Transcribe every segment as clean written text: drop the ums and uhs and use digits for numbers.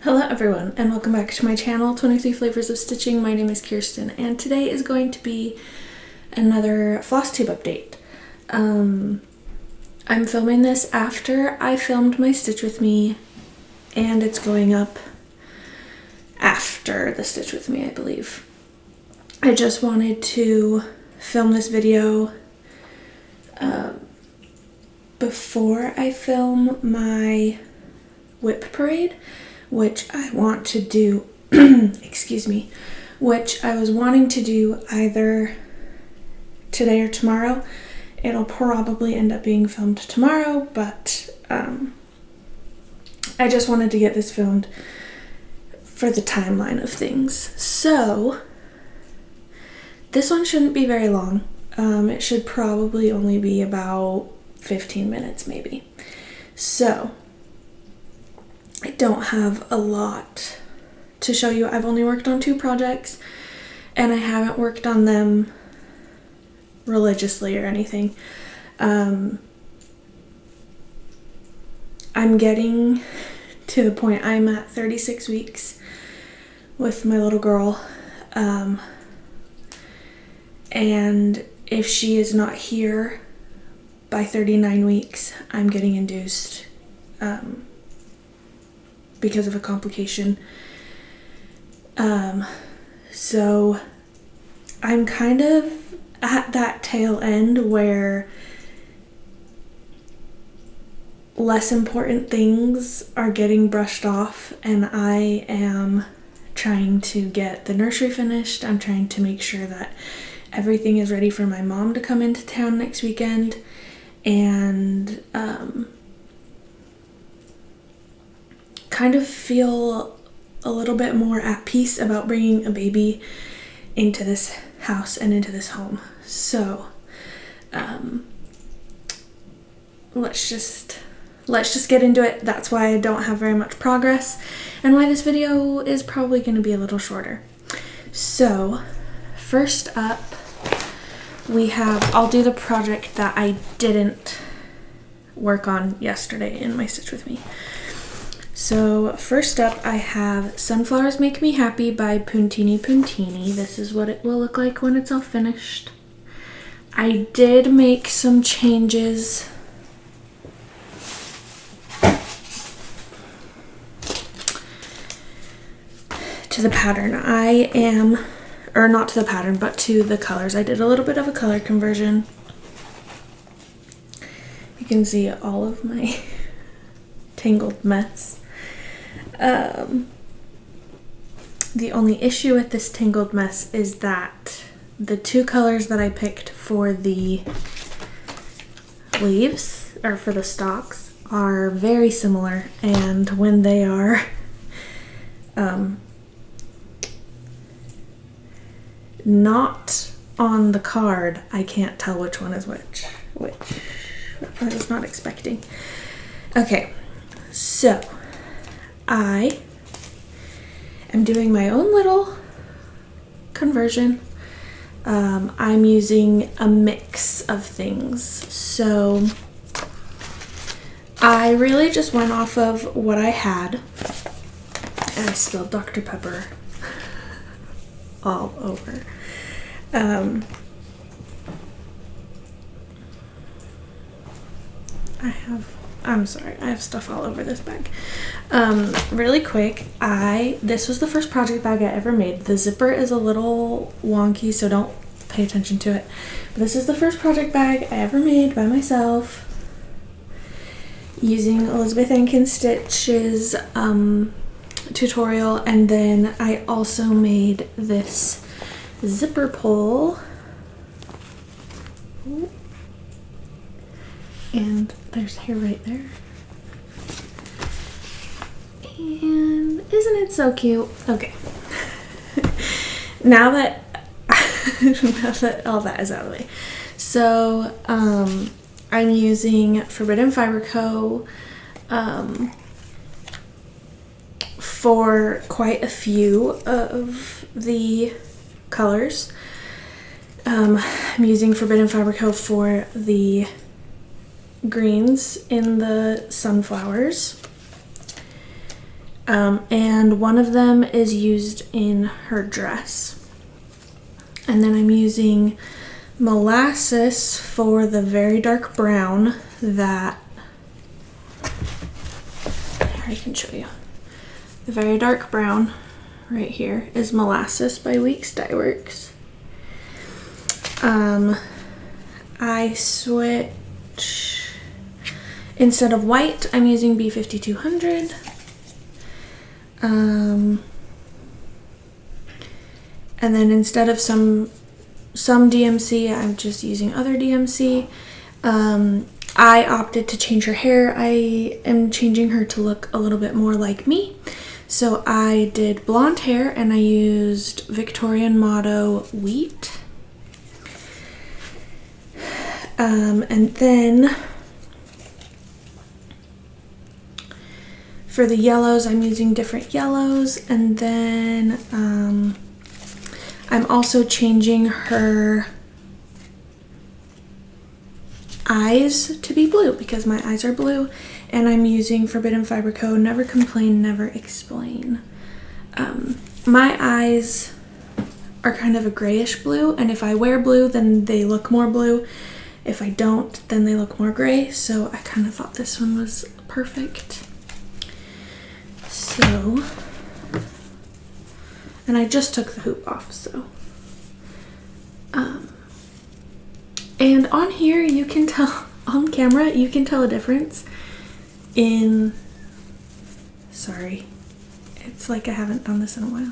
Hello everyone and welcome back to my channel, 23 Flavors of Stitching. My name is Kirsten and today is going to be another Flosstube update. I'm filming this after I filmed my Stitch With Me and it's going up after the Stitch With Me, I believe. I just wanted to film this video before I film my WIP parade, which I want to do, excuse me, which I was wanting to do either today or tomorrow. It'll probably end up being filmed tomorrow, but I just wanted to get this filmed for the timeline of things. So this one shouldn't be very long. It should probably only be about 15 minutes maybe. So I don't have a lot to show you. I've only worked on 2 projects and I haven't worked on them religiously or anything. I'm getting to the point, I'm at 36 weeks with my little girl, and if she is not here by 39 weeks, I'm getting induced because of a complication. So I'm kind of at that tail end where less important things are getting brushed off and I am trying to get the nursery finished. I'm trying to make sure that everything is ready for my mom to come into town next weekend, and kind of feel a little bit more at peace about bringing a baby into this house and into this home. So let's just get into it. That's why I don't have very much progress and why this video is probably going to be a little shorter. So first up, I'll do the project that I didn't work on yesterday in my Stitch With Me. So first up, I have Sunflowers Make Me Happy by Puntini Puntini. This is what it will look like when it's all finished. I did make some changes to the pattern. Not to the pattern, but to the colors. I did a little bit of a color conversion. You can see all of my tangled mess. The only issue with this tangled mess is that the 2 colors that I picked for the leaves, or for the stalks, are very similar, and when they are not on the card, I can't tell which one is which I was not expecting. Okay, so I am doing my own little conversion. I'm using a mix of things. So I really just went off of what I had, and I spilled Dr. Pepper all over. I'm sorry, I have stuff all over this bag. Really quick, this was the first project bag I ever made. The zipper is a little wonky, so don't pay attention to it. But this is the first project bag I ever made by myself using Elizabeth Ann Stitch's tutorial, and then I also made this zipper pull. Ooh. And there's hair right there. And isn't it so cute? Okay. now that all that is out of the way. So I'm using Forbidden Fiber Co. For quite a few of the colors. I'm using Forbidden Fiber Co. for the greens in the sunflowers. and one of them is used in her dress. And then I'm using Molasses for the very dark brown that, here I can show you. The very dark brown right here is Molasses by WIPS Dye Works. I switch, instead of white, I'm using B5200. And then instead of some DMC, I'm just using other DMC. I opted to change her hair. I am changing her to look a little bit more like me. So I did blonde hair and I used Victorian Motto Wheat. And then for the yellows, I'm using different yellows. And then I'm also changing her eyes to be blue because my eyes are blue, and I'm using Forbidden Fiber Co. Never Complain, Never Explain. My eyes are kind of a grayish blue, and if I wear blue, then they look more blue. If I don't, then they look more gray, so I kind of thought this one was perfect. So, and I just took the hoop off, so. And on here, you can tell, on camera, you can tell a difference in, sorry, it's like I haven't done this in a while.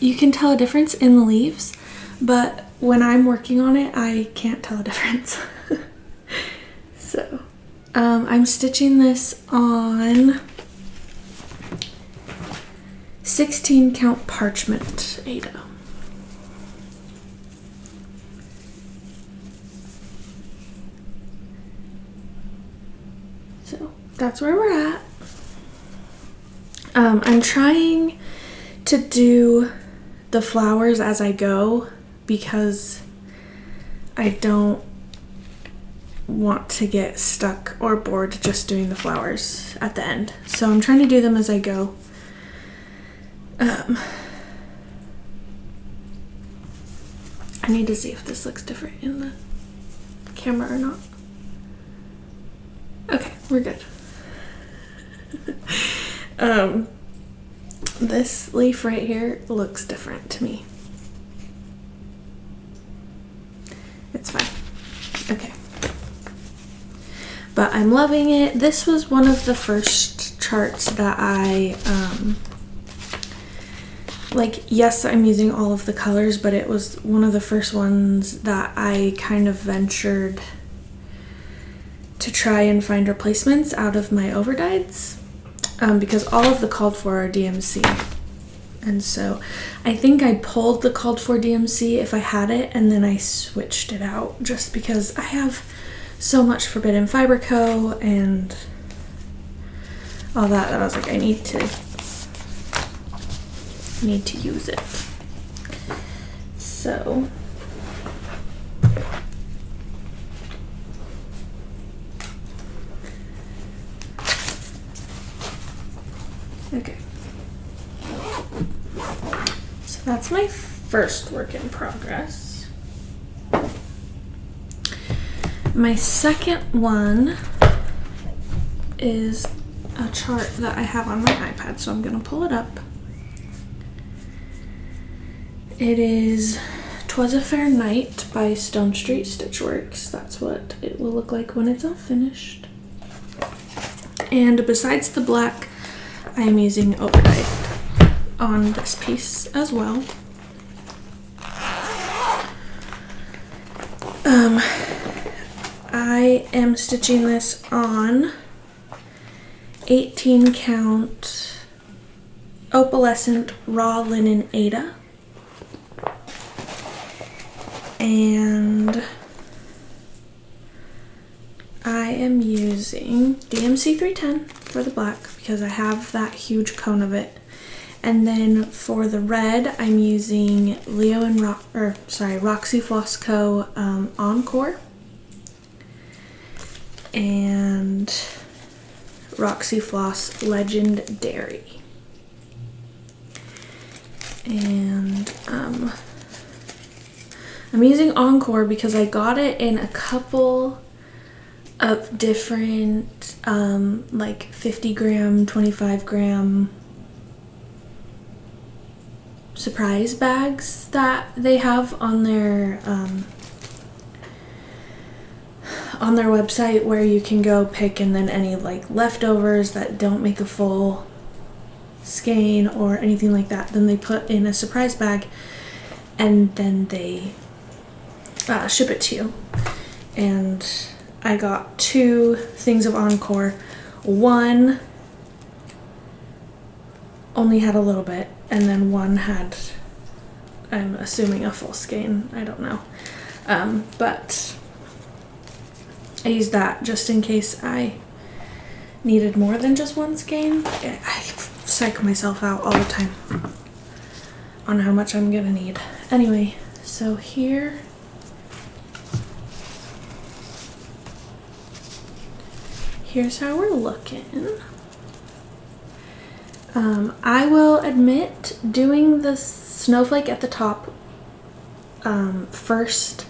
You can tell a difference in the leaves, but when I'm working on it, I can't tell a difference. So, I'm stitching this on 16 count parchment Aida. So that's where we're at. I'm trying to do the flowers as I go because I don't want to get stuck or bored just doing the flowers at the end. So I'm trying to do them as I go. I need to see if this looks different in the camera or not. Okay, we're good. This leaf right here looks different to me. It's fine. Okay. But I'm loving it. This was one of the first charts that I, like, yes, I'm using all of the colors, but it was one of the first ones that I kind of ventured to try and find replacements out of my overdyes, because all of the called for are DMC. And so I think I pulled the called for DMC if I had it, and then I switched it out just because I have so much Forbidden Fiber Co. and all that I was like, I need to use it. So okay. So that's my first work in progress. My second one is a chart that I have on my iPad, so I'm gonna pull it up. It is 'Twas a Fair Night by Stone Street Stitchworks. That's what it will look like when it's all finished. And besides the black, I am using overdye on this piece as well. I am stitching this on 18 count opalescent raw linen Aida, and I am using DMC 310 for the black because I have that huge cone of it. And then for the red, I'm using Roxy Floss Co. Encore. And Roxy Floss Legendary. And I'm using Encore because I got it in a couple of different like 50 gram, 25 gram surprise bags that they have on their website, where you can go pick, and then any like leftovers that don't make a full skein or anything like that, then they put in a surprise bag and then they ship it to you. And I got 2 things of Encore. One only had a little bit, and then one had, I'm assuming, a full skein. I don't know. But I used that just in case I needed more than just one skein. I psych myself out all the time on how much I'm gonna need. Anyway, so here's how we're looking. I will admit, doing the snowflake at the top first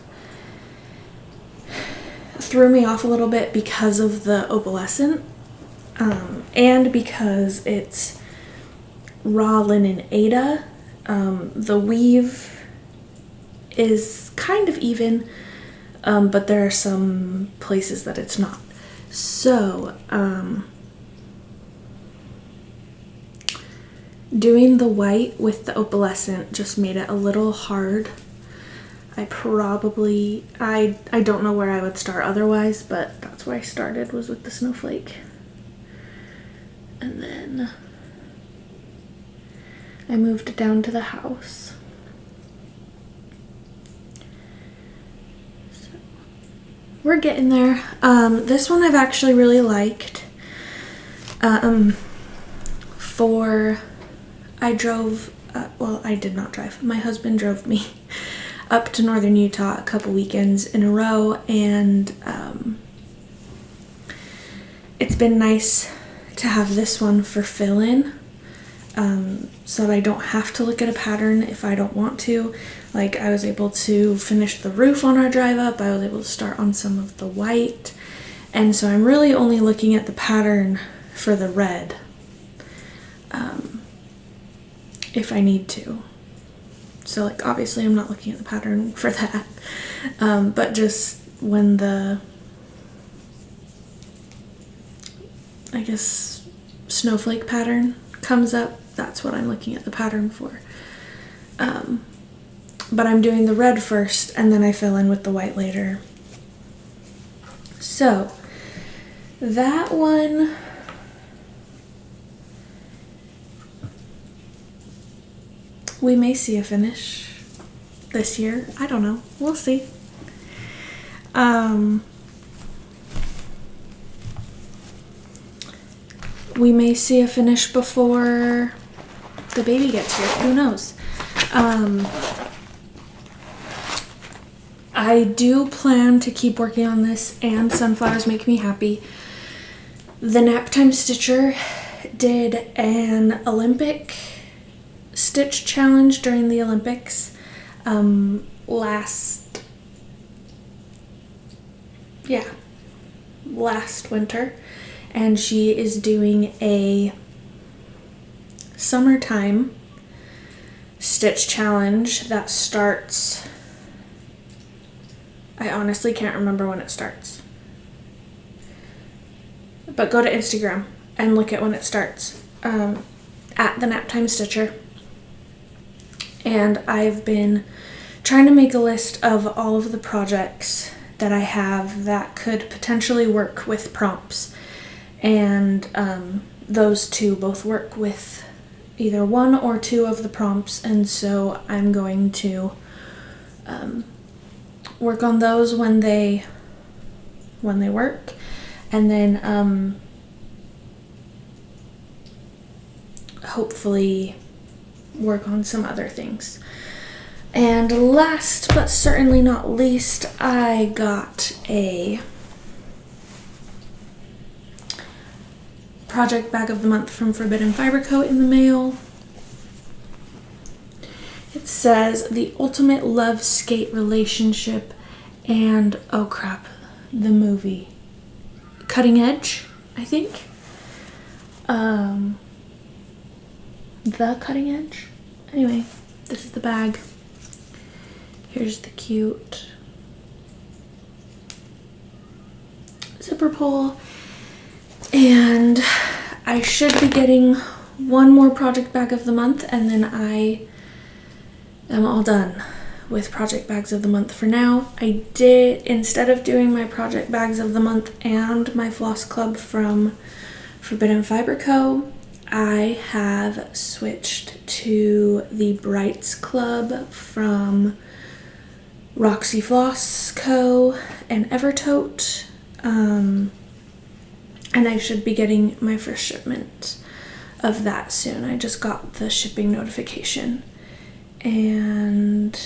threw me off a little bit because of the opalescent, and because it's raw linen Aida. The weave is kind of even, but there are some places that it's not. So, doing the white with the opalescent just made it a little hard. I don't know where I would start otherwise, but that's where I started, was with the snowflake. And then I moved down to the house. So we're getting there. This one I've actually really liked. I drove, well, I did not drive. My husband drove me up to northern Utah a couple weekends in a row, and it's been nice to have this one for fill-in, so that I don't have to look at a pattern if I don't want to. Like, I was able to finish the roof on our drive up. I was able to start on some of the white, and so I'm really only looking at the pattern for the red if I need to. So, like, obviously I'm not looking at the pattern for that, but just when the, I guess, snowflake pattern comes up, that's what I'm looking at the pattern for. But I'm doing the red first, and then I fill in with the white later. So, that one, we may see a finish this year. I don't know. We'll see. We may see a finish before the baby gets here. Who knows? I do plan to keep working on this, and Sunflowers Make Me Happy. The Naptime Stitcher did an Olympic stitch challenge during the Olympics last winter, and she is doing a summertime stitch challenge that starts, I honestly can't remember when it starts, but go to Instagram and look at when it starts, at the Naptime Stitcher. And I've been trying to make a list of all of the projects that I have that could potentially work with prompts. And those two both work with either one or two of the prompts. And so I'm going to work on those when they work. And then hopefully work on some other things. And last but certainly not least, I got a project bag of the month from Forbidden Fiber Co. in the mail. It says the ultimate love skate relationship and, oh crap, the movie Cutting Edge, I think. The Cutting Edge. Anyway, this is the bag. Here's the cute zipper pull. And I should be getting one more project bag of the month, and then I am all done with project bags of the month for now. I did, instead of doing my project bags of the month and my floss club from Forbidden Fiber Co., I have switched to the Brights Club from Roxy Floss Co. and Evertote. And I should be getting my first shipment of that soon. I just got the shipping notification. And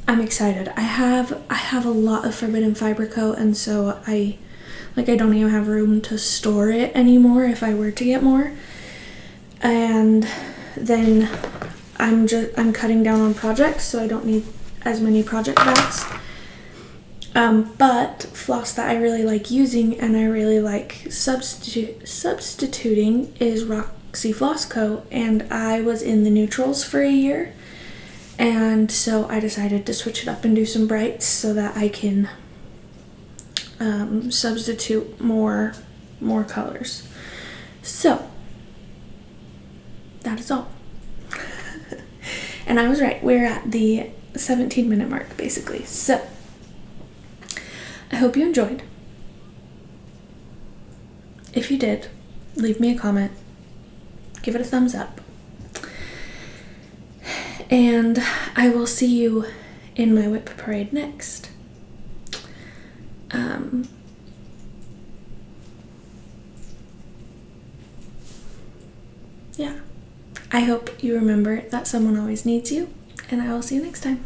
I'm excited. I have a lot of Forbidden Fiber Co., and so I don't even have room to store it anymore if I were to get more. And then I'm cutting down on projects, so I don't need as many project bags. But floss that I really like using and I really like substituting is Roxy Floss Co. And I was in the neutrals for a year, and so I decided to switch it up and do some brights so that I can substitute more colors. So that is all. And I was right, we're at the 17-minute mark basically. So I hope you enjoyed. If you did, leave me a comment, give it a thumbs up, and I will see you in my WIP parade next. Yeah, I hope you remember that someone always needs you, and I will see you next time.